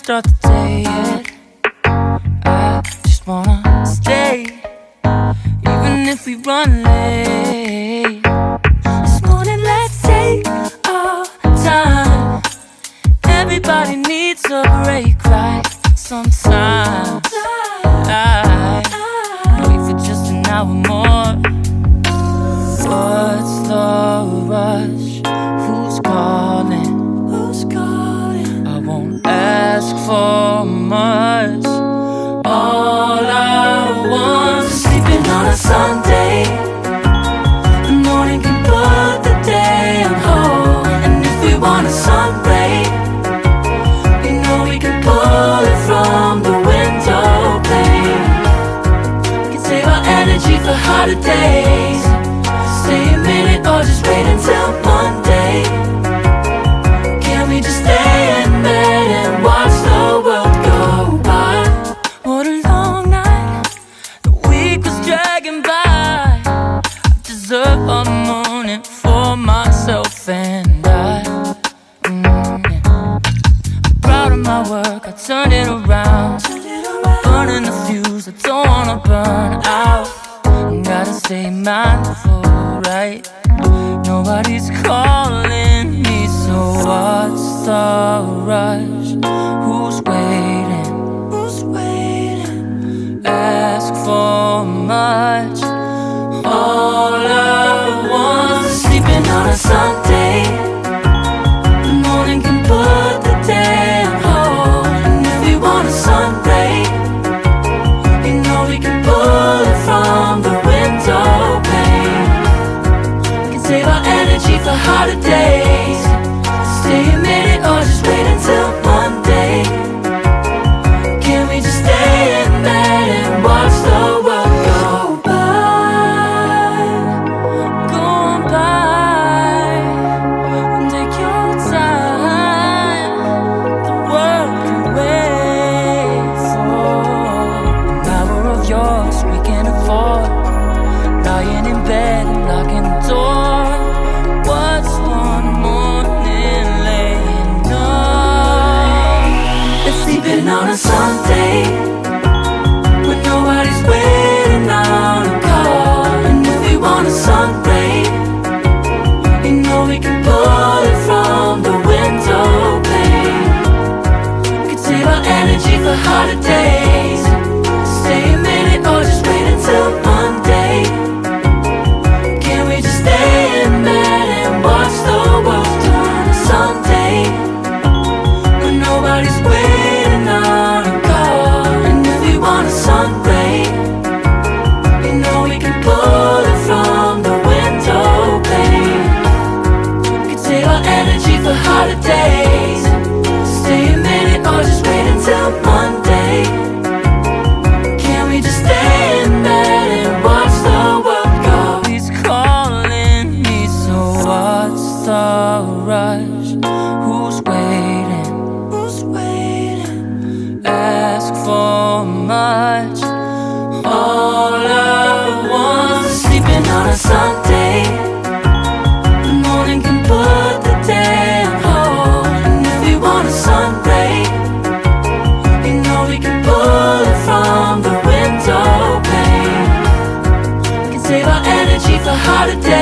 start the day yet. I just wanna stay, even if we run late. This morning let's take our time. Everybody needs a break, right? Sometimes I wait for just an hour more. What's the rush? Who's calling? Who's calling? I won't ask for much. All I want is sleeping on a Sunday. The morning can put the day on hold. And if we want a sun ray, you know we can pull it from the window pane. We can save our energy for harder days. Stay a minute or just wait until Monday. Can we just stay in bed and watch the world go by? What a long night, the week was dragging by. I deserve a morning for myself and I. I'm proud of my work, I turned it around. I'm burning the fuse, I don't wanna burn out. Gotta stay mindful, right? Nobody's calling me, so what's the rush? Who's waiting? Who's waiting? Ask for much. All I want is sleeping on a Sunday. The morning can put the day on hold. And if we want a sun ray, you know we can pull it from the window pane. We can save our energy for harder days. Stay a minute or just wait until Monday. Can we just stay in bed and watch the world go by? Go on by and take your time. The world can wait for an hour of yours we can afford. Lying in bed and locking the door. What's one morning laying up? It's sleeping on a Sunday when nobody's waiting on a call. And if we want a sun ray, you know we can pull it from the window pane. We can save our energy for harder days. Stay a minute or just wait until Monday. Can we just stay in bed and watch the world turn to Sunday when nobody's waiting on a call? And if we want a sun ray, you know we can pull it from the window pane. We can save our energy for harder days. Stay a minute or just wait until Monday. Can we just stay in bed and watch the world go? He's calling me, so what's the rush? Who's waiting? Who's waiting? Ask for much. All I want is sleeping on a Sunday. The morning can put the day on hold. And if we want a sun ray, you know we can pull it from the window pane. We can save our energy for harder days.